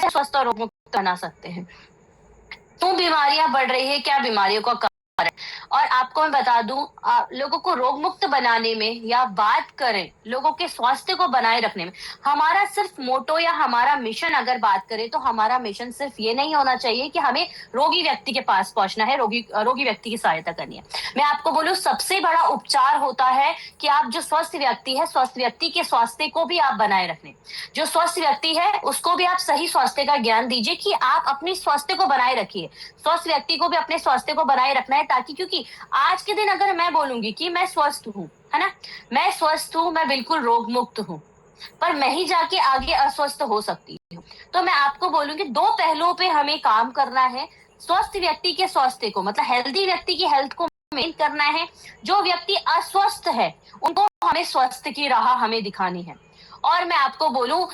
कैसे स्वस्थ और रोग मुक्त बना सकते हैं। क्यों बीमारियां बढ़ रही है, क्या बीमारियों का कारण। और आपको मैं बता दूं, लोगों को रोग मुक्त बनाने में या बात करें लोगों के स्वास्थ्य को बनाए रखने में, हमारा सिर्फ मोटो या हमारा मिशन अगर बात करें तो हमारा मिशन सिर्फ ये नहीं होना चाहिए कि हमें रोगी व्यक्ति के पास पहुंचना है, रोगी व्यक्ति की सहायता करनी है। मैं आपको बोलूं, सबसे बड़ा उपचार होता है कि आप जो स्वस्थ व्यक्ति है, स्वस्थ व्यक्ति के स्वास्थ्य को भी आप बनाए रखें। जो स्वस्थ व्यक्ति है उसको भी आप सही स्वास्थ्य का ज्ञान दीजिए कि आप अपने स्वास्थ्य को बनाए रखिए। स्वस्थ व्यक्ति को भी अपने स्वास्थ्य को बनाए रखना है, ताकि क्योंकि आज के दिन अगर मैं बोलूंगी कि मैं स्वस्थ हूँ, है ना, मैं स्वस्थ हूँ, मैं बिल्कुल रोग मुक्त हूँ, पर मैं ही जाके आगे अस्वस्थ हो सकती हूँ। तो मैं आपको बोलूंगी, दो पहलुओं पे हमें काम करना है। स्वस्थ व्यक्ति के स्वास्थ्य को, मतलब हेल्दी व्यक्ति की हेल्थ को मेंटेन करना है। जो व्यक्ति अस्वस्थ है उनको हमें स्वस्थ की राह हमें दिखानी है। और मैं आपको बोलूं,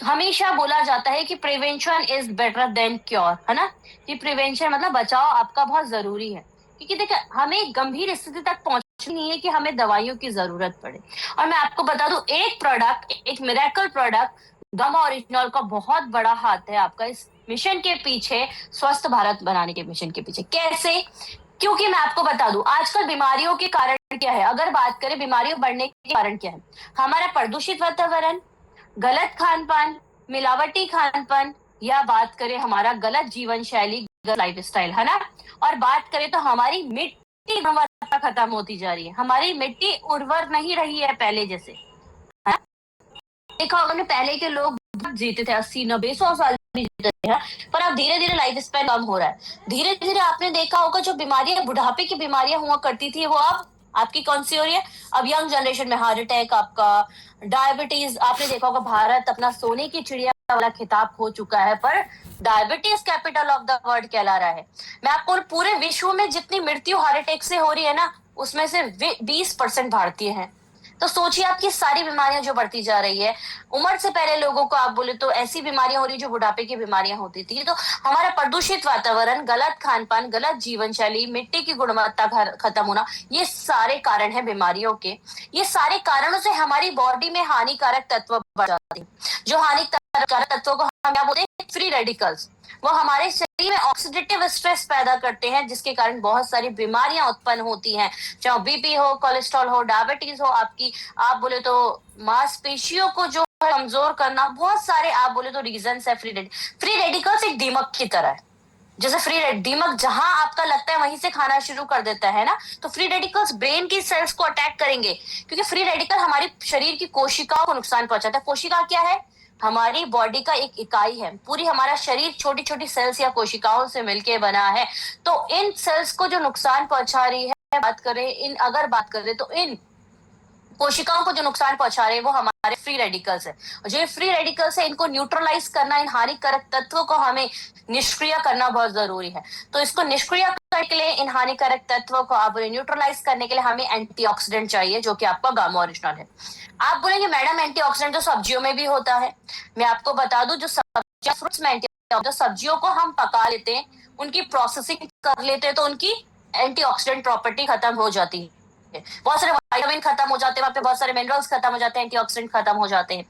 हमेशा बोला जाता है कि prevention is better than cure, है ना, कि प्रिवेंशन मतलब बचाव आपका बहुत जरूरी है। क्योंकि देखिए, हमें गंभीर स्थिति तक पहुंचनी नहीं है कि हमें दवाइयों की जरूरत पड़े। और मैं आपको बता दूं, एक प्रोडक्ट, एक मिरेकल प्रोडक्ट गामा ओरिजिनल का बहुत बड़ा हाथ है आपका इस मिशन के पीछे, स्वस्थ भारत बनाने के मिशन के पीछे। कैसे? क्योंकि मैं आपको बता दूं, आजकल बीमारियों के कारण क्या है, अगर बात करें बीमारियों बढ़ने के कारण क्या है, हमारा प्रदूषित वातावरण, गलत खान पान, मिलावटी खान पान, या बात करें हमारा गलत जीवन शैली, लाइफ स्टाइल, है ना। और बात करें तो हमारी मिट्टी गुणवत्ता खत्म होती जा रही है, हमारी मिट्टी उर्वर नहीं रही है पहले जैसे, है ना? देखा होगा पहले के लोग जीते थे 80 90 100 साल जीते थे, पर अब धीरे धीरे लाइफ स्पैन कम हो रहा है। धीरे धीरे आपने देखा होगा जो बीमारियां, बुढ़ापे की बीमारियां हुआ करती थी, वो अब आपकी कौन सी हो रही है? अब यंग जनरेशन में हार्ट अटैक, आपका डायबिटीज। आपने देखा होगा भारत अपना सोने की चिड़िया वाला खिताब खो चुका है, पर diabetes capital of the world कहला रहा है। मैं आपको पूरे विश्व में जितनी मृत्यु हार्ट अटैक से हो रही है ना, उसमें से 20% भारतीय हैं। तो सोचिए आपकी सारी बीमारियां जो बढ़ती जा रही है, उम्र से पहले लोगों को आप बोले तो ऐसी बीमारियां हो रही जो बुढ़ापे की बीमारियां होती थी। तो हमारा प्रदूषित वातावरण, गलत खान पान, गलत जीवन शैली, मिट्टी की गुणवत्ता खत्म होना, ये सारे कारण है बीमारियों के। ये सारे कारणों से हमारी बॉडी में हानिकारक तत्व बढ़ जाते हैं। जो हानिकारक तत्वों को हम क्या बोलते हैं? Free radicals. वो हमारे शरीर में ऑक्सीडेटिव स्ट्रेस पैदा करते हैं, जिसके कारण बहुत सारी बीमारियां उत्पन्न होती हैं, चाहे बीपी हो, कोलेस्ट्रॉल हो, डायबिटीज हो, आपकी आप बोले तो मांसपेशियों को जो है कमजोर करना, बहुत सारे आप बोले तो रीजंस है। फ्री रेडिकल्स एक दीमक की तरह है। जैसे दीमक जहां आपका लगता है वहीं से खाना शुरू कर देता है ना, तो फ्री रेडिकल्स ब्रेन की सेल्स को अटैक करेंगे, क्योंकि फ्री रेडिकल हमारी शरीर की कोशिकाओं को नुकसान पहुंचाता है। कोशिका क्या है? हमारी बॉडी का एक इकाई है। पूरी हमारा शरीर छोटी छोटी सेल्स या कोशिकाओं से मिलके बना है। तो इन सेल्स को जो नुकसान पहुंचा रही है, अगर बात करें तो इन कोशिकाओं को जो नुकसान पहुंचा रहे हैं वो हमारे फ्री रेडिकल्स है। और जो ये फ्री रेडिकल्स है, इनको न्यूट्रलाइज करना, इन हानिकारक तत्वों को हमें निष्क्रिय करना बहुत जरूरी है। तो इसको निष्क्रिय करने के लिए, इन हानिकारक तत्वों को आप न्यूट्रलाइज करने के लिए हमें एंटीऑक्सीडेंट चाहिए, जो कि आपका गामा ओरिजिनल है। आप बोलेंगे मैडम एंटीऑक्सीडेंट तो सब्जियों में भी होता है। मैं आपको बता दूं, जो सब्जियां, फ्रूट्स में जो सब्जियों को हम पका लेते हैं, उनकी प्रोसेसिंग कर लेते हैं, तो उनकी एंटीऑक्सीडेंट प्रॉपर्टी खत्म हो जाती है। बहुत सारे विटामिन खत्म हो जाते हैं, वहां पे बहुत सारे मिनरल्स खत्म हो जाते हैं, एंटीऑक्सीडेंट खत्म हो जाते हैं।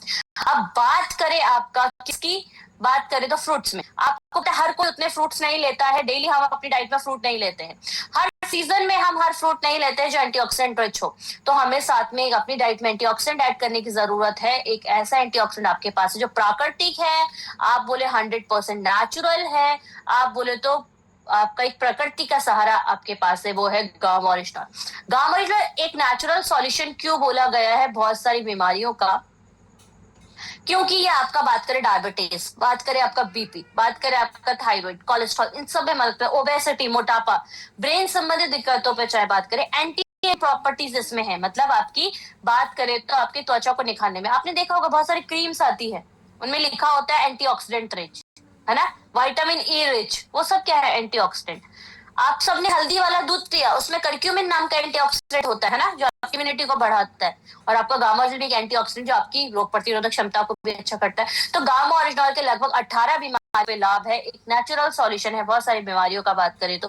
अब बात करें आपका किसकी, बात करें तो फ्रूट्स में। आपको पता है हर कोई उतने फ्रूट्स नहीं लेता है, डेली हम अपनी डाइट में फ्रूट नहीं लेते हैं। हर सीजन में हम हर फ्रूट नहीं लेते हैं जो एंटीऑक्सीडेंट रिच हो। तो हमें साथ में अपनी डाइट में एंटीऑक्सीडेंट ऐड करने की जरूरत है। एक ऐसा एंटीऑक्सीडेंट आपके पास है जो प्राकृतिक है, आप बोले 100% नेचुरल है, आप बोले तो आपका एक प्रकृति का सहारा आपके पास है, वो है गामा ओरिजिनल। गामा ओरिजिनल एक नेचुरल सॉल्यूशन क्यों बोला गया है बहुत सारी बीमारियों का? क्योंकि ये आपका, बात करें डायबिटीज, बात करें आपका बीपी, बात करें आपका थायराइड, कोलेस्ट्रॉल, इन सब में मदद, ओबेसिटी, मोटापा, ब्रेन संबंधित दिक्कतों पे चाहे बात करें, एंटी प्रॉपर्टीज इसमें है। मतलब आपकी बात करें तो आपकी त्वचा को निखारने में, आपने देखा होगा बहुत सारी क्रीम्स आती है, उनमें लिखा होता है एंटीऑक्सीडेंट रिच, है ना, विटामिन ई रिच, वो सब क्या है? एंटीऑक्सीडेंट। आप सबने हल्दी वाला दूध पिया, उसमें करक्यूमिन नाम का एंटीऑक्सीडेंट होता है ना, जो आपकी इम्यूनिटी को बढ़ाता है। और आपका गामा ओरिजिनल एक एंटीऑक्सीडेंट जो आपकी रोग प्रतिरोधक क्षमता को भी अच्छा करता है। तो गामा ओरिजिनल के लगभग 18 बीमारियों पे लाभ है, एक नेचुरल सॉल्यूशन है बहुत सारी बीमारियों का बात करें तो।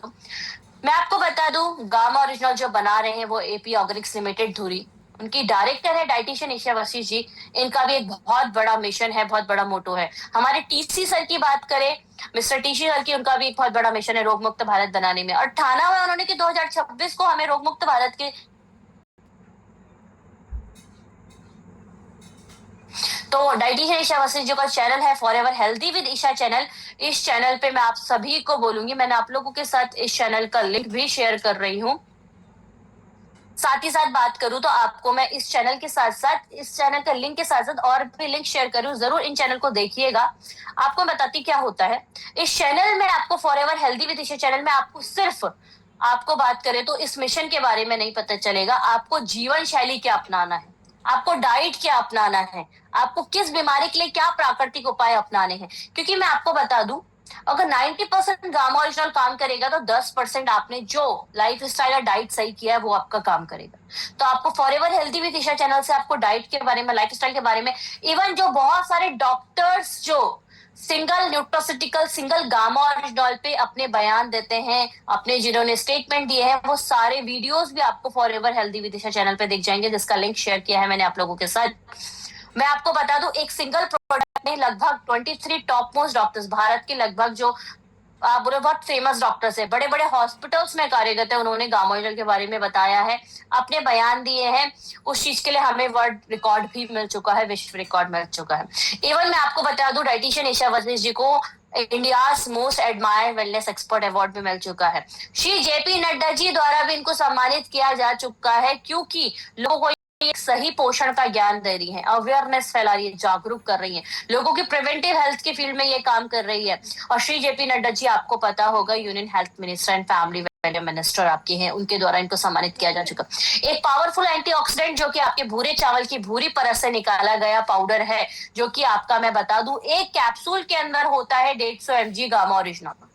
मैं आपको बता दूं, गामा ओरिजिनल जो बना रहे हैं वो एपी ऑर्गेनिक्स लिमिटेड धुरी, उनकी डायरेक्टर है डाइटिशियन ईशा वशिष्ठ जी। इनका भी एक बहुत बड़ा मिशन है, बहुत बड़ा मोटो है। हमारे टीसी सर की बात करें, मिस्टर टीसी सर की, उनका भी एक बहुत बड़ा मिशन है रोग मुक्त भारत बनाने में, और ठाना हुआ उन्होंने कि 2026 को हमें रोग मुक्त भारत के। तो डाइटिशियन ईशा वशिष्ठ जी का चैनल है forever healthy with Isha channel. इस चैनल पे मैं आप सभी को बोलूंगी, मैंने आप लोगों के साथ इस चैनल का लिंक भी शेयर कर रही हूँ। साथ ही साथ बात करूं तो आपको मैं इस चैनल के साथ साथ, इस चैनल का लिंक के साथ साथ और भी लिंक शेयर करूं, जरूर इन चैनल को देखिएगा। आपको बताती क्या होता है इस चैनल में। आपको forever healthy with Isha channel में आपको सिर्फ, आपको बात करें तो इस मिशन के बारे में नहीं पता चलेगा, आपको जीवन शैली क्या अपनाना है, आपको डाइट क्या अपनाना है, आपको किस बीमारी के लिए क्या प्राकृतिक उपाय अपनाने हैं। क्योंकि मैं आपको बता दूं, अगर 90% गामा ओरिजिनल काम करेगा तो 10% आपने जो लाइफ स्टाइल या डाइट सही किया है वो आपका काम करेगा। तो आपको forever healthy with Isha channel से आपको डाइट के बारे में, लाइफ स्टाइल के बारे में, इवन जो बहुत सारे डॉक्टर्स जो single nutraceutical, single gamma original पे अपने बयान देते हैं, अपने जिन्होंने स्टेटमेंट दिए हैं, वो सारे वीडियोस भी आपको forever healthy with Isha channel पे दिख जाएंगे, जिसका लिंक शेयर किया है मैंने आप लोगों के साथ। मैं आपको बता दूं, एक सिंगल प्रोडक्ट ने लगभग 23 टॉप मोस्ट डॉक्टर्स, भारत के लगभग जो बोले बहुत फेमस डॉक्टर्स है, बड़े बड़े हॉस्पिटल्स में कार्यरत है, उन्होंने गामा ओरिजिनल के बारे में बताया है, अपने बयान दिए हैं। उस चीज के लिए हमें वर्ल्ड रिकॉर्ड भी मिल चुका है, विश्व रिकॉर्ड मिल चुका है। इवन मैं आपको बता दूं, डाइटिशियन ईशा वशिष्ठ जी को India's most admired wellness expert award भी मिल चुका है। श्री जेपी नड्डा जी द्वारा भी इनको सम्मानित किया जा चुका है, क्योंकि लोगों को एक सही पोषण का ज्ञान दे रही है, अवेयरनेस फैला रही है, जागरूक कर रही है, लोगों की प्रिवेंटिव हेल्थ की फील्ड में ये काम कर रही है। और श्री जेपी नड्डा जी, आपको पता होगा, union health minister and family welfare minister आपके हैं, उनके द्वारा इनको सम्मानित किया जा चुका। एक पावरफुल एंटीऑक्सीडेंट जो कि आपके भूरे चावल की भूरी परत से निकाला गया पाउडर है, जो कि आपका मैं बता दूं एक कैप्सूल के अंदर होता है 150 mg गामा ओरिजिनल।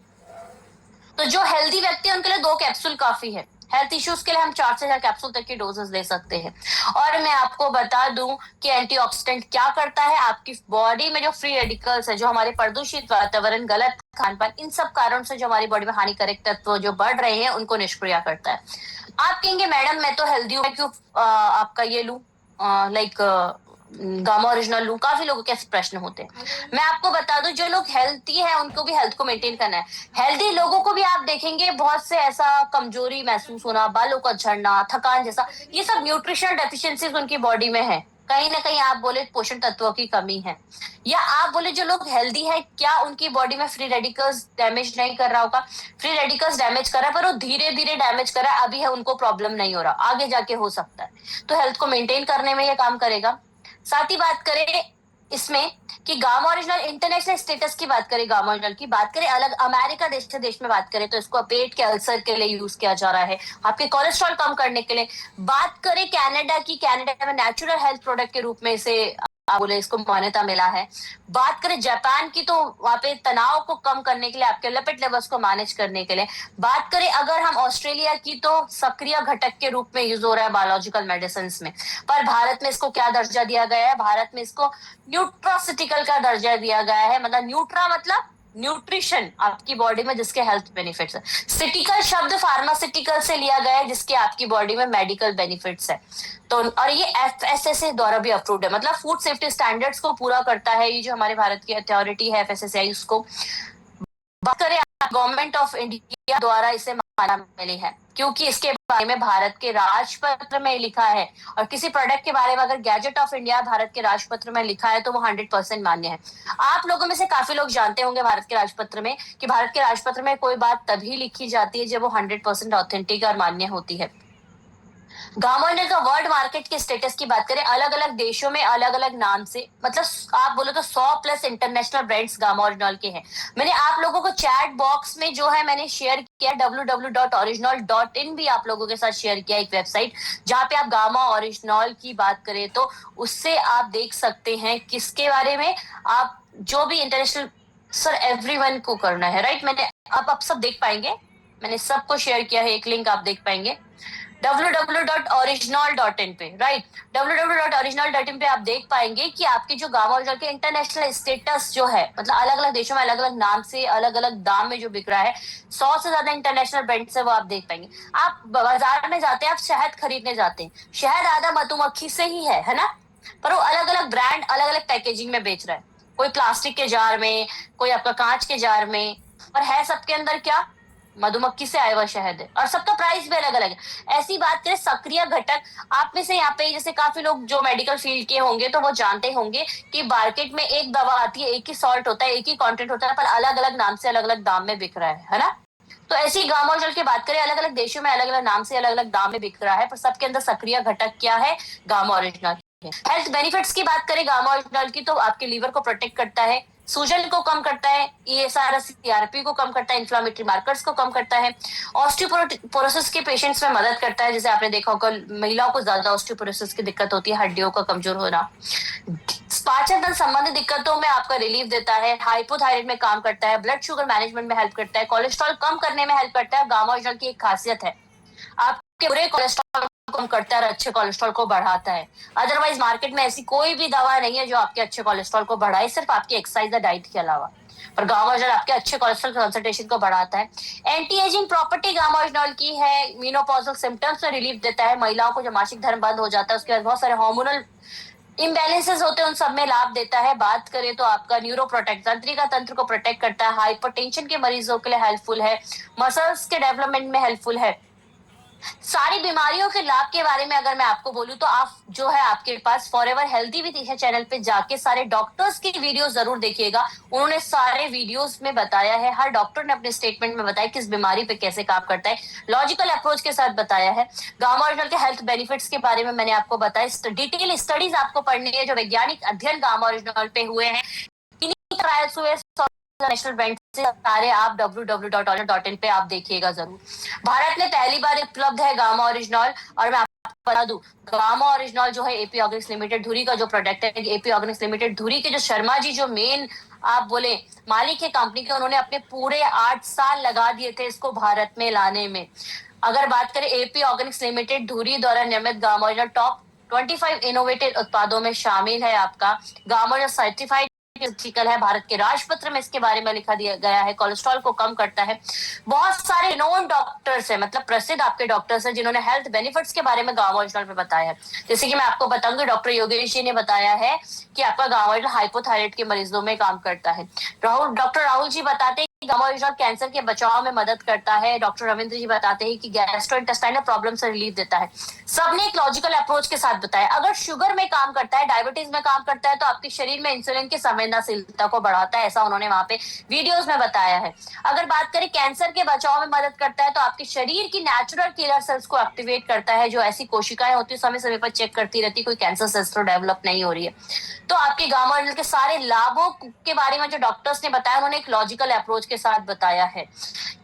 तो जो हेल्दी व्यक्ति है उनके लिए 2 कैप्सूल काफी है। हेल्थ इश्यूज के लिए हम 4 से 6 कैप्सूल तक की डोजेस दे सकते हैं। और मैं आपको बता दूं कि एंटीऑक्सीडेंट क्या करता है, आपकी बॉडी में जो फ्री रेडिकल्स है, जो हमारे प्रदूषित वातावरण, गलत खान पान, इन सब कारण से जो हमारी बॉडी में हानिकारक तत्व जो बढ़ रहे हैं उनको निष्क्रिय करता है। आप कहेंगे मैडम मैं तो हेल्दी हूँ, क्यों आपका ये लूं, लाइक गामा ओरिजिनल लूं, काफी लोगों के प्रश्न होते हैं। मैं आपको बता दूं, जो लोग हेल्थी है उनको भी हेल्थ को मेंटेन करना है। हेल्दी लोगों को भी आप देखेंगे बहुत से ऐसा कमजोरी महसूस होना, बालों का झड़ना, थकान जैसा, ये सब न्यूट्रिशनल डेफिशिएंसीज उनकी बॉडी में है। कहीं ना कहीं आप बोले पोषण तत्वों की कमी है, या आप बोले जो लोग हेल्दी है क्या उनकी बॉडी में फ्री रेडिकल्स डैमेज नहीं कर रहा होगा। फ्री रेडिकल्स डैमेज कर रहा है, पर वो धीरे धीरे डैमेज कर रहा है, अभी है उनको प्रॉब्लम नहीं हो रहा, आगे जाके हो सकता है। तो हेल्थ को मेंटेन करने में ये काम करेगा। साथ ही बात करें इसमें कि गामा ओरिजिनल इंटरनेशनल स्टेटस की बात करें, गामा ओरिजिनल की बात करें अलग अमेरिका देश से देश में बात करें तो इसको पेट के अल्सर के लिए यूज किया जा रहा है, आपके कोलेस्ट्रॉल कम करने के लिए। बात करें कनाडा की, कनाडा में नेचुरल हेल्थ प्रोडक्ट के रूप में इसे बोले इसको मान्यता मिला है। बात करें जापान की, तो वहां पे तनाव को कम करने के लिए, आपके लिपिड लेवल्स को मैनेज करने के लिए। बात करें अगर हम ऑस्ट्रेलिया की, तो सक्रिय घटक के रूप में यूज हो रहा है बायोलॉजिकल मेडिसिन में। पर भारत में इसको क्या दर्जा दिया गया है, भारत में इसको न्यूट्रोसिटिकल का दर्जा दिया गया है। मतलब न्यूट्रा मतलब न्यूट्रिशन आपकी बॉडी में जिसके हेल्थ बेनिफिट्स है, सिटिकल शब्द फार्मासिटिकल से लिया गया है जिसके आपकी बॉडी में मेडिकल बेनिफिट्स है। तो और ये एफएसएसए द्वारा भी अप्रूव्ड है, मतलब फूड सेफ्टी स्टैंडर्ड्स को पूरा करता है ये जो हमारे भारत की अथॉरिटी है एफएसएसए। उसको बात करें गवर्नमेंट ऑफ इंडिया द्वारा इसे मान्यता मिली है, क्योंकि इसके बारे में भारत के राजपत्र में लिखा है, और किसी प्रोडक्ट के बारे में अगर गैजेट ऑफ इंडिया भारत के राजपत्र में लिखा है तो वो 100% मान्य है। आप लोगों में से काफी लोग जानते होंगे भारत के राजपत्र में, कि भारत के राजपत्र में कोई बात तभी लिखी जाती है जब वो 100% ऑथेंटिक और मान्य होती है। गामा ओरिजिनल का वर्ल्ड मार्केट के स्टेटस की बात करें, अलग अलग देशों में अलग अलग नाम से, मतलब आप बोलो तो 100+ इंटरनेशनल ब्रांड्स गामा ओरिजिनल के हैं। मैंने आप लोगों को चैट बॉक्स में जो है मैंने शेयर किया www.original.in भी आप लोगों के साथ शेयर किया, एक वेबसाइट जहां पे आप गामा ओरिजिनल की बात करें तो उससे आप देख सकते हैं किसके बारे में, आप जो भी इंटरनेशनल, सर एवरीवन को करना है राइट। मैंने आप सब देख पाएंगे, मैंने सबको शेयर किया है, एक लिंक आप देख पाएंगे। www.original.in पे, राइट। www.original.in पे आप देख पाएंगे कि आपके जो गामा ओरिजिनल के इंटरनेशनल स्टेटस जो है, मतलब अलग अलग देशों में अलग अलग नाम से अलग अलग दाम में जो बिक रहा है, 100 से ज्यादा इंटरनेशनल ब्रांड से वो आप देख पाएंगे। आप बाजार में जाते हैं, आप शहद खरीदने जाते हैं, शहद आधा मधुमक्खी से ही है ना, पर वो अलग अलग ब्रांड अलग अलग पैकेजिंग में बेच रहा है, कोई प्लास्टिक के जार में, कोई आपका कांच के जार में, और है सबके अंदर क्या, मधुमक्खी से आया हुआ शहद है, और सबका प्राइस भी अलग अलग है। ऐसी बात करें सक्रिय घटक, आप में से यहाँ पे जैसे काफी लोग जो मेडिकल फील्ड के होंगे तो वो जानते होंगे कि मार्केट में एक दवा आती है, एक ही सॉल्ट होता है, एक ही कंटेंट होता है, पर अलग अलग नाम से अलग अलग दाम में बिक रहा है ना। तो ऐसी गामा जल की बात करें, अलग अलग देशों में अलग अलग नाम से अलग अलग दाम में बिक रहा है, पर सबके अंदर सक्रिय घटक क्या है, गामा ओरिजिनल। हेल्थ बेनिफिट्स की बात करें गामा ओरिजिनल की, तो आपके लीवर को प्रोटेक्ट करता है, सूजन को कम करता है, ईएसआरएस सीआरपी को कम करता है, इंफ्लेमेटरी मार्कर्स को कम करता है, ऑस्टियोपोरोसिस के पेशेंट्स में मदद करता है, जैसे आपने देखा होगा महिलाओं को ज्यादा ऑस्टियोपोरोसिस की दिक्कत होती है, हड्डियों का कमजोर होना। पाचन तंत्र संबंधित दिक्कतों में आपका रिलीफ देता है, हाइपोथायराइड में काम करता है, ब्लड शुगर मैनेजमेंट में हेल्प करता है, कोलेस्ट्रॉल कम करने में हेल्प करता है। गामा ओरिजिनल की एक खासियत है, आपके बुरे कोलेस्ट्रॉल को कम करता है और अच्छे कोलेस्ट्रॉल को बढ़ाता है। अदरवाइज मार्केट में ऐसी कोई भी दवा नहीं है जो आपके अच्छे कोलेस्ट्रॉल को बढ़ाए, सिर्फ आपकी एक्सरसाइज या डाइट के अलावा, पर गामा ओरिजिनल आपके अच्छे कोलेस्ट्रॉल कंसंट्रेशन को बढ़ाता है। Anti ageing property gamma original की है, मीनोपॉजल सिम्टम्स में रिलीफ देता है, महिलाओं को जब मासिक धर्म बंद हो जाता है उसके बाद बहुत सारे हार्मोनल इम्बैलेंसेस होते हैं, उन सब में लाभ देता है। बात करें तो आपका न्यूरो प्रोटेक्ट, तंत्रिका तंत्र को प्रोटेक्ट करता है, हाइपरटेंशन के मरीजों के लिए हेल्पफुल है, मसल्स के डेवलपमेंट में हेल्पफुल है। सारी बीमारियों के लाभ के बारे में अगर मैं आपको बोलूं तो आप जो है आपके पास forever healthy with Isha channel पे जाके सारे डॉक्टर्स की वीडियो जरूर देखिएगा, उन्होंने सारे वीडियोस में बताया है, हर डॉक्टर ने अपने स्टेटमेंट में बताया किस बीमारी पे कैसे काम करता है, लॉजिकल अप्रोच के साथ बताया है। गामा ओरिजिनल के हेल्थ बेनिफिट्स के बारे में मैंने आपको बताया, डिटेल स्टडीज आपको पढ़नी है जो वैज्ञानिक अध्ययन गामा ओरिजिनल पे हुए हैं, ट्रायल्स हुए नेशनल ब्रांड से, सारे आप www.original.in पे आप देखिएगा जरूर। भारत में पहली बार उपलब्ध है गामा ओरिजिनल, और मैं आपको बता दूं गामा ओरिजिनल जो है एपी ऑर्गेनिक्स लिमिटेड धुरी का जो प्रोडक्ट है, एपी ऑर्गेनिक्स लिमिटेड धुरी के जो शर्मा जी जो मेन आप बोले मालिक है कंपनी के, उन्होंने अपने पूरे 8 साल लगा दिए थे इसको भारत में लाने में। अगर बात करें एपी ऑर्गेनिक्स लिमिटेड धुरी द्वारा निर्मित गामा ओरिजिनल टॉप 25 इनोवेटिव उत्पादों में शामिल है। आपका गामा ओरिजिनल सर्टिफाइड है, भारत के राजपत्र में इसके बारे में लिखा दिया गया है, कोलेस्ट्रॉल को कम करता है। बहुत सारे नोन डॉक्टर्स है, मतलब प्रसिद्ध आपके डॉक्टर्स है जिन्होंने हेल्थ बेनिफिट्स के बारे में गामा ओरिजिनल में बताया है। जैसे कि मैं आपको बताऊंगी, डॉक्टर योगेश जी ने बताया है कि आपका गामा ओरिजिनल हाइपोथायराइड के मरीजों में काम करता है। डॉक्टर राहुल जी बताते हैं गामा ओरिजिनल कैंसर के बचाव में मदद करता है। डॉक्टर रविंद्र जी बताते हैं कि गैस्ट्रोइंटेस्टाइनल प्रॉब्लम से रिलीफ देता है। सबने एक लॉजिकल अप्रोच के साथ बताया, अगर शुगर में काम करता है, डायबिटीज में काम करता है, तो आपके शरीर में इंसुलिन की संवेदनशीलता को बढ़ाता है, ऐसा उन्होंने वहां पे वीडियोस में बताया है। अगर बात करें कैंसर के बचाव में मदद करता है, तो आपके शरीर की नेचुरल किलर सेल्स को एक्टिवेट करता है, जो ऐसी कोशिकाएं होती है समय समय पर चेक करती रहती है कोई कैंसर सेल्स तो डेवलप नहीं हो रही है। तो आपके गामा ओरिजिनल के सारे लाभों के बारे में जो डॉक्टर्स ने बताया, उन्होंने एक लॉजिकल अप्रोच के साथ बताया है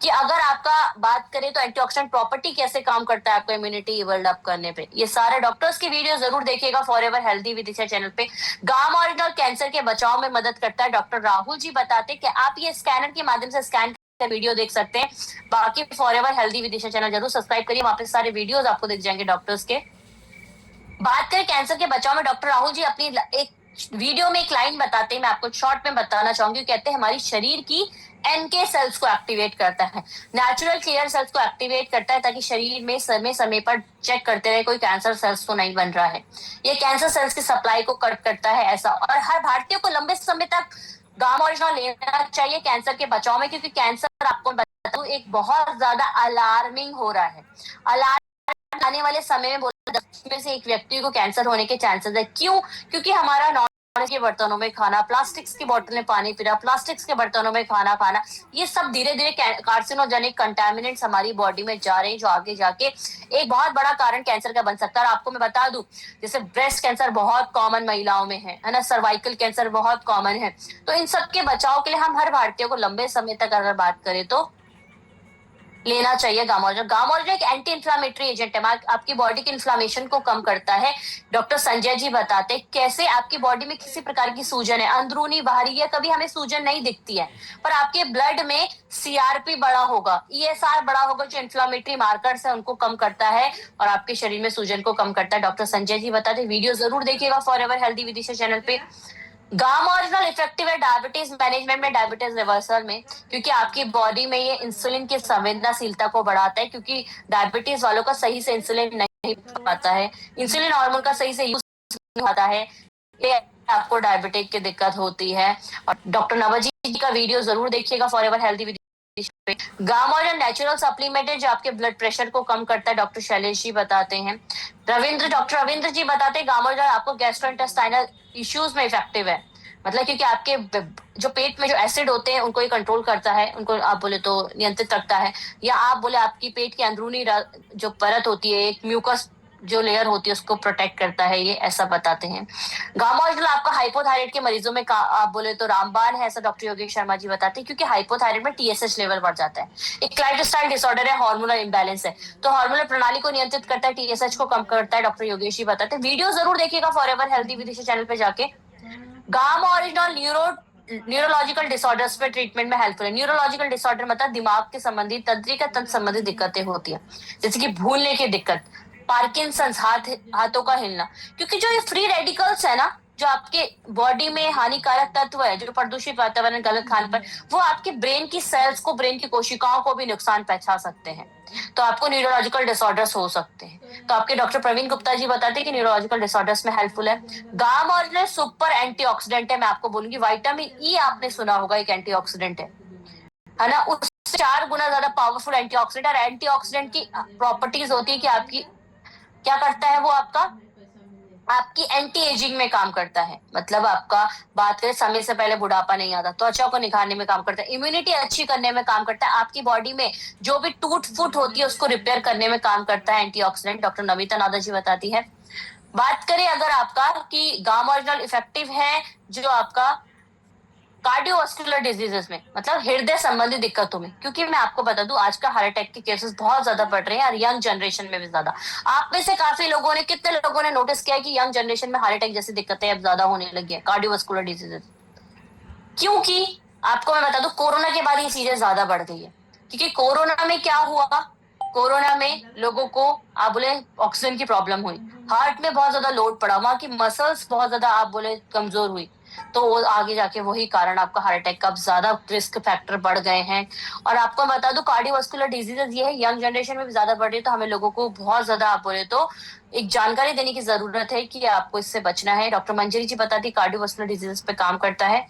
कि अगर आपका बात करें तो एंटीऑक्सीडेंट प्रॉपर्टी कैसे काम करता है आपको इम्यूनिटी डेवलप करने पे, ये सारे डॉक्टर्स की वीडियो जरूर देखिएगा forever healthy with Isha channel पे। गामा ओरिजिनल कैंसर के बचाव में मदद करता है, डॉक्टर राहुल जी बताते हैं कि आप ये स्कैनर के माध्यम से स्कैन वीडियो देख सकते हैं। बाकी forever healthy with Isha channel जरूर सब्सक्राइब करिए, वहां पे सारे वीडियोस आपको दिख जाएंगे डॉक्टर्स के। बात करें कैंसर के बचाव में, डॉक्टर राहुल जी अपनी एक वीडियो में एक लाइन बताते हैं, मैं आपको शॉर्ट में बताना चाहूंगी। कहते हैं हमारी शरीर की एनके सेल्स को एक्टिवेट करता है, नेचुरल क्लियर सेल्स को एक्टिवेट करता है, ताकि शरीर में समय समय पर चेक करते रहे कोई कैंसर सेल्स तो नहीं बन रहा है। ये कैंसर सेल्स की सप्लाई को कट करता है ऐसा, और हर भारतीय को लंबे समय तक गामा ओरिजिनल लेना चाहिए कैंसर के बचाव में, क्योंकि कैंसर आपको बता दूं एक बहुत ज्यादा अलार्मिंग हो रहा है। आने वाले समय में बोला 10 में से एक व्यक्ति को कैंसर होने के चांसेस है। क्यों? क्योंकि हमारा नॉन के बर्तनों में खाना, प्लास्टिक्स की बोतल में पानी पीना, प्लास्टिक्स के बर्तनों में खाना खाना, ये सब धीरे धीरे कार्सिनोजेनिक कंटामिनेंट्स हमारी बॉडी में जा रहे हैं, जो आगे जाके एक बहुत बड़ा कारण कैंसर का बन सकता है। और आपको मैं बता दूं, जैसे ब्रेस्ट कैंसर बहुत कॉमन महिलाओं में है ना, सर्वाइकल कैंसर बहुत कॉमन है। तो इन सब के बचाव के लिए हम हर भारतीय को लंबे समय तक अगर बात करें तो लेना चाहिए गामाओलिजोल। गामाओलिजोल एक एंटी इन्फ्लामेटरी एजेंट है, आपकी बॉडी के इन्फ्लामेशन को कम करता है। डॉक्टर संजय जी बताते हैं कैसे आपकी बॉडी में किसी प्रकार की सूजन है, अंदरूनी बाहरी, या कभी हमें सूजन नहीं दिखती है, पर आपके ब्लड में सीआरपी बढ़ा होगा, ईएसआर बढ़ा होगा, जो इन्फ्लामेटरी मार्कर्स है उनको कम करता है और आपके शरीर में सूजन को कम करता है। डॉक्टर संजय जी बताते हैं, वीडियो जरूर देखिएगा फॉरएवर हेल्दी विदिशा चैनल पे। गामाओलिजोल इफेक्टिव है डायबिटीज मैनेजमेंट में, डायबिटीज रिवर्सल में, क्योंकि आपकी बॉडी में ये इंसुलिन की संवेदनशीलता को बढ़ाता है, क्योंकि डायबिटीज वालों का सही से इंसुलिन नहीं पाता है, इंसुलिन हार्मोन का सही से यूज नहीं होता है, ये आपको डायबिटिक की दिक्कत होती है। और डॉक्टर नवजीत जी का वीडियो जरूर देखिएगा फॉरएवर हेल्दी विद। गामाओलिजोल नेचुरल सप्लीमेंट है जो आपके ब्लड प्रेशर को कम करता है, डॉक्टर शैलेश जी बताते हैं। डॉक्टर रविंद्र जी बताते हैं गामाओलिजोल आपको गैस्ट्रोइंटेस्टाइनल इश्यूज में इफेक्टिव है, मतलब क्योंकि आपके जो पेट में जो एसिड होते हैं उनको ये कंट्रोल करता है, उनको आप बोले तो नियंत्रित करता है, या आप बोले आपकी पेट की अंदरूनी जो परत होती है, एक म्यूकस जो लेयर होती है उसको प्रोटेक्ट करता है, ये ऐसा बताते हैं। गामाओलिजोल आपका हाइपोथायराइड के मरीजों में आप बोले तो रामबाण है, ऐसा डॉक्टर योगेश शर्मा जी बताते हैं, क्योंकि हाइपोथायराइड में टीएसएच लेवल बढ़ जाता है, एक लाइफस्टाइल डिसऑर्डर है, हार्मोनल इम्बैलेंस है, तो हार्मोनल प्रणाली को नियंत्रित करता है, टीएसएच को कम करता है, डॉक्टर योगेश जी बताते हैं। वीडियो जरूर देखिएगा फॉरएवर हेल्दी विदिशा चैनल पे जाके। गामाओलिजोल न्यूरोलॉजिकल डिसऑर्डर्स पे ट्रीटमेंट में हेल्पफुल है। न्यूरोलॉजिकल डिसऑर्डर मतलब दिमाग के संबंधित, तंत्रिका तंत्र संबंधित दिक्कतें होती है, जैसे कि भूलने की दिक्कत, पार्किंसंस, हाथों का हिलना, क्योंकि जो ये फ्री रेडिकल्स है ना, जो आपके बॉडी में हानिकारक तत्व है, जो प्रदूषित वातावरण, गलत खान पर, वो आपके ब्रेन की सेल्स को, ब्रेन की कोशिकाओं को भी नुकसान पहुंचा सकते हैं, तो आपको न्यूरोलॉजिकल डिसऑर्डर्स हो सकते हैं। तो आपके डॉक्टर प्रवीण गुप्ता जी बताते हैं कि न्यूरोलॉजिकल डिसऑर्डर्स में हेल्पफुल है। गामाओलिजोल सुपर एंटीऑक्सीडेंट है, मैं आपको बोलूंगी, विटामिन ई आपने सुना होगा, एक एंटीऑक्सीडेंट है ना, उससे 4 गुना ज्यादा पावरफुल एंटीऑक्सीडेंट। और एंटीऑक्सीडेंट की प्रॉपर्टीज होती है कि आपकी क्या करता है, वो आपकी एंटी एजिंग में काम करता है, मतलब आपका बात करें समय से पहले बुढ़ापा नहीं आता, त्वचा को निखारने में काम करता है, इम्यूनिटी अच्छी करने में काम करता है, आपकी बॉडी में जो भी टूट फूट होती है उसको रिपेयर करने में काम करता है एंटीऑक्सीडेंट, डॉक्टर नमिता नादा जी बताती है। बात करें अगर आपका कि गामाओलिजोल इफेक्टिव है जो आपका कार्डियोवास्कुलर डिजीजेस में, मतलब हृदय संबंधी दिक्कतों में, क्योंकि मैं आपको बता दूं आज का हार्ट अटैक के केसेस बहुत ज्यादा बढ़ रहे हैं और यंग जनरेशन में भी ज्यादा। आप में से काफी लोगों ने, कितने लोगों ने नोटिस किया है कि यंग जनरेशन में हार्ट अटैक जैसी दिक्कतें अब ज्यादा होने लगी है, कार्डियोवास्कुलर डिजीजेस, क्योंकि आपको मैं बता दूं कोरोना के बाद ये चीजें ज्यादा बढ़ गई है, क्योंकि कोरोना में क्या हुआ, कोरोना में लोगों को आप बोले ऑक्सीजन की प्रॉब्लम हुई, हार्ट में बहुत ज्यादा लोड पड़ा, वहां की मसल्स बहुत ज्यादा आप बोले कमजोर हुई, तो वो आगे जाके वही कारण आपका हार्ट अटैक का ज्यादा रिस्क फैक्टर बढ़ गए हैं। और आपको बता दूं कार्डियोवास्कुलर डिजीजेस ये है यंग जनरेशन में भी ज्यादा बढ़ रही है, तो हमें लोगों को बहुत ज्यादा आप बोले तो एक जानकारी देने की जरूरत है कि आपको इससे बचना है। डॉक्टर मंजरी जी बताती कार्डियोवास्कुलर डिजीजेस पे काम करता है,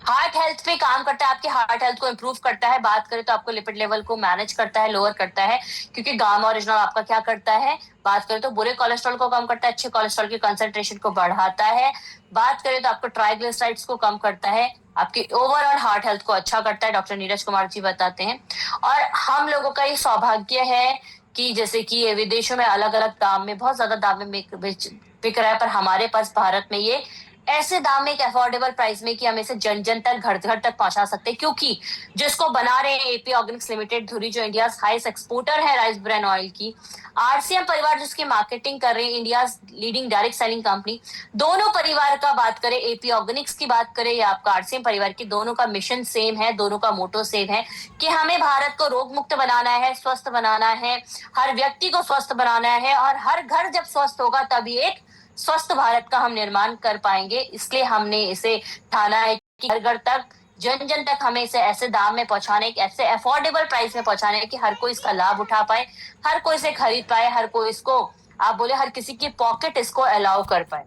हार्ट हेल्थ पे काम करता है, आपके हार्ट हेल्थ को इंप्रूव करता है, बात करें तो आपको लिपिड लेवल को मैनेज करता है, लोअर करता है, क्योंकि गामाओलिजोल आपका क्या करता है, बात करें तो बुरे कोलेस्ट्रॉल को कम करता है, अच्छे कोलेस्ट्रॉल की कंसंट्रेशन को बढ़ाता है, बात करें तो आपको ट्राइग्लिसराइड्स को कम करता है, आपकी ओवरऑल हार्ट हेल्थ को अच्छा करता है, डॉक्टर नीरज कुमार जी बताते हैं। और हम लोगों का ये सौभाग्य है कि जैसे कि ये विदेशों में अलग अलग दाम में, बहुत ज्यादा दाम में बिक रहा है, पर हमारे पास भारत में ये ऐसे दाम में, एक अफोर्डेबल प्राइस में कि हम इसे जन जन तक, घर घर तक पहुंचा सकते हैं, क्योंकि जिसको बना रहे हैं एपी ऑर्गेनिक्स लिमिटेड धुरी, जो इंडिया हाईएस्ट एक्सपोर्टर है राइस ब्रान ऑयल की, आरसीएम परिवार जिसकी मार्केटिंग कर रहे हैं, India leading direct selling company, दोनों परिवार का बात करें, एपी ऑर्गेनिक्स की बात करें या आपका आरसीएम परिवार की, दोनों का मिशन सेम है, दोनों का मोटो सेम है कि हमें भारत को रोग मुक्त बनाना है, स्वस्थ बनाना है, हर व्यक्ति को स्वस्थ बनाना है, और हर घर जब स्वस्थ होगा तभी एक स्वस्थ भारत का हम निर्माण कर पाएंगे। इसलिए हमने इसे ठाना है कि घर घर तक, जन जन तक हमें इसे ऐसे दाम में पहुंचाने, ऐसे अफोर्डेबल प्राइस में पहुंचाने कि हर कोई इसका लाभ उठा पाए, हर कोई इसे खरीद पाए, हर कोई इसको आप बोले हर किसी की पॉकेट इसको अलाउ कर पाए।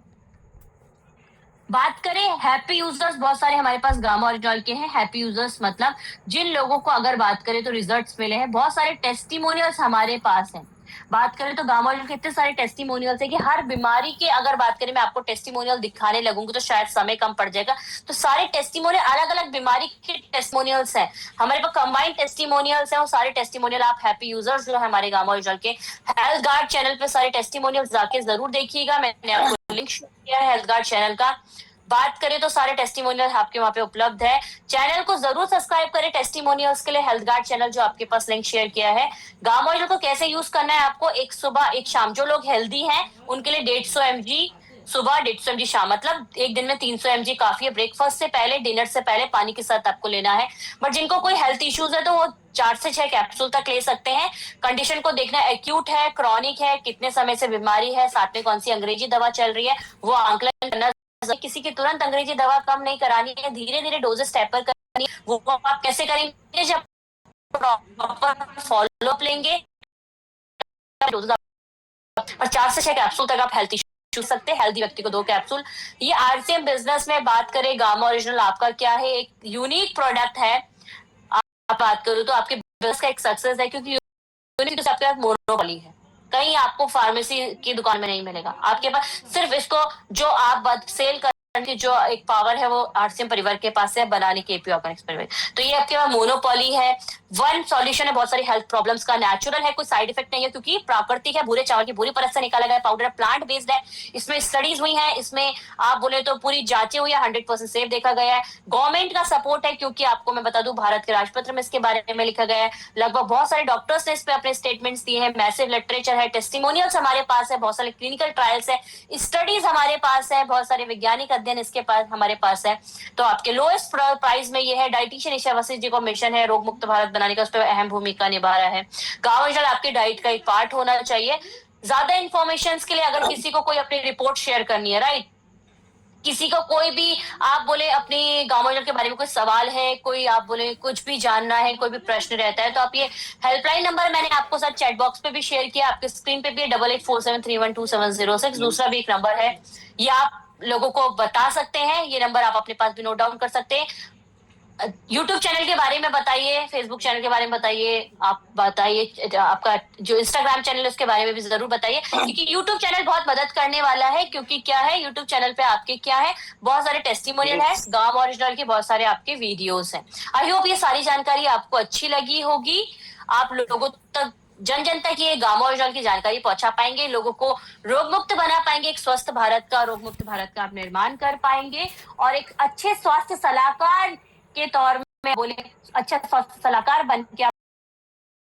बात करें हैप्पी यूजर्स, बहुत सारे हमारे पास गामाओलिजोल के हैं हैप्पी यूजर्स, मतलब जिन लोगों को अगर बात करें तो रिजल्ट्स मिले हैं, बहुत सारे टेस्टिमोनियल्स हमारे पास हैं। बात करें तो गामाओलिजोल के इतने सारे टेस्टिमोनियल्स है कि हर बीमारी के अगर बात करें, मैं आपको टेस्टिमोनियल दिखाने लगूंगी तो शायद समय कम पड़ जाएगा, तो सारे टेस्टिमोनियल अलग अलग बीमारी के टेस्टिमोनियल्स हैं हमारे पास, कंबाइंड टेस्टिमोनियल्स हैं, वो सारे टेस्टिमोनियल आप हैप्पी यूजर्स जो है हमारे गामाओलिजोल के हेल्थ गार्ड चैनल पे सारे टेस्टिमोनियल्स जाके जरूर देखिएगा, मैंने आपको लिंक शेयर किया है हेल्थ गार्ड चैनल का। बात करें तो सारे टेस्टिमोनियल आपके वहां पे उपलब्ध है, चैनल को जरूर सब्सक्राइब करें टेस्टिमोनियल्स के लिए, हेल्थ गार्ड चैनल जो आपके पास लिंक शेयर किया है। गाम ऑयल को कैसे यूज करना है आपको, एक सुबह एक शाम। जो लोग हेल्दी हैं उनके लिए 150 mg सुबह, 150 mg शाम, मतलब एक दिन में 300 mg काफी है। ब्रेकफास्ट से पहले, डिनर से पहले पानी के साथ आपको लेना है। बट जिनको कोई हेल्थ इश्यूज है तो वो 4 से 6 कैप्सूल तक ले सकते हैं। कंडीशन को देखना, एक्यूट है, क्रॉनिक है, कितने समय से बीमारी है, साथ में कौन सी अंग्रेजी दवा चल रही है, वो आंकलन करना। किसी की तुरंत अंग्रेजी दवा कम नहीं करानी है, धीरे धीरे डोजेस टेपर करनी है। वो आप कैसे करेंगे, जब प्रॉपर फॉलो अप लेंगे और 4 से 6 कैप्सूल तक आप हेल्थ इश्यू सकते हैं। हेल्दी व्यक्ति को 2 कैप्सूल। ये आरसीएम बिजनेस में बात करें, गामा ओरिजिनल आपका क्या है, एक यूनिक प्रोडक्ट है। आप बात करूं तो आपके बिजनेस का एक सक्सेस है, क्योंकि यूनिक तो आपके पास मोनोपोली है, कहीं आपको फार्मेसी की दुकान में नहीं मिलेगा। आपके पास सिर्फ इसको जो आप सेल करने की जो एक पावर है वो आरसीएम परिवार के पास है, बनाने के एपी ऑर्गेनिक्स परिवार। तो ये आपके पास मोनोपोली है, वन सॉल्यूशन है बहुत सारी हेल्थ प्रॉब्लम्स का, नेचुरल है, कोई साइड इफेक्ट नहीं है, क्योंकि प्राकृतिक है, भूरे चावल की पूरी परत से निकाला गया पाउडर, प्लांट बेस्ड है। इसमें स्टडीज हुई है, इसमें आप बोले तो पूरी जांचें हुई है, 100% सेफ देखा गया है। गवर्नमेंट का सपोर्ट है, क्योंकि आपको मैं बता दूं भारत के राजपत्र में इसके बारे में लिखा गया है। लगभग बहुत सारे डॉक्टर्स ने इस पे अपने स्टेटमेंट्स दिए हैं, मैसिव लिटरेचर है, टेस्टिमोनियल्स हमारे पास है, बहुत सारे क्लिनिकल ट्रायल्स है, स्टडीज हमारे पास है, बहुत सारे वैज्ञानिक अध्ययन इसके पास हमारे पास है। तो आपके लोएस्ट प्राइस में ये है। डाइटिशियन ईशा वशिष्ठ जी को मिशन है रोग मुक्त भारत बनाने का, उस पर अहम भूमिका निभा रहा है। गाँव जल आपकी डाइट का एक पार्ट होना चाहिए। ज्यादा इन्फॉर्मेशन के लिए अगर किसी को कोई अपनी रिपोर्ट शेयर करनी है, राइट, किसी को कोई भी आप बोले अपनी गांव के बारे में कोई सवाल है, कोई आप बोले कुछ भी जानना है, कोई भी प्रश्न रहता है, तो आप ये हेल्पलाइन नंबर मैंने आपको साथ चैट बॉक्स पे भी शेयर किया, आपके स्क्रीन पे भी है, 8847312706। दूसरा भी एक नंबर है, ये आप लोगों को बता सकते हैं, ये नंबर आप अपने पास भी नोट डाउन कर सकते हैं। यूट्यूब चैनल के बारे में बताइए, फेसबुक चैनल के बारे में बताइए, आप बताइए आपका जो इंस्टाग्राम चैनल है उसके बारे में भी जरूर बताइए, क्योंकि यूट्यूब चैनल बहुत मदद करने वाला है। क्योंकि क्या है, यूट्यूब चैनल पे आपके क्या है, बहुत सारे टेस्टिमोनियल है, गांव ओरिजिनल के बहुत सारे आपके वीडियोस हैं। आई होप ये सारी जानकारी आपको अच्छी लगी होगी, आप लोगों तक, जन जन तक ये गांव ओरिजिनल की जानकारी पहुंचा पाएंगे, लोगों को रोग मुक्त बना पाएंगे, एक स्वस्थ भारत का, रोग मुक्त भारत का आप निर्माण कर पाएंगे, और एक अच्छे स्वास्थ्य सलाहकार के तौर में बोले, अच्छा स्वास्थ्य सलाहकार बन के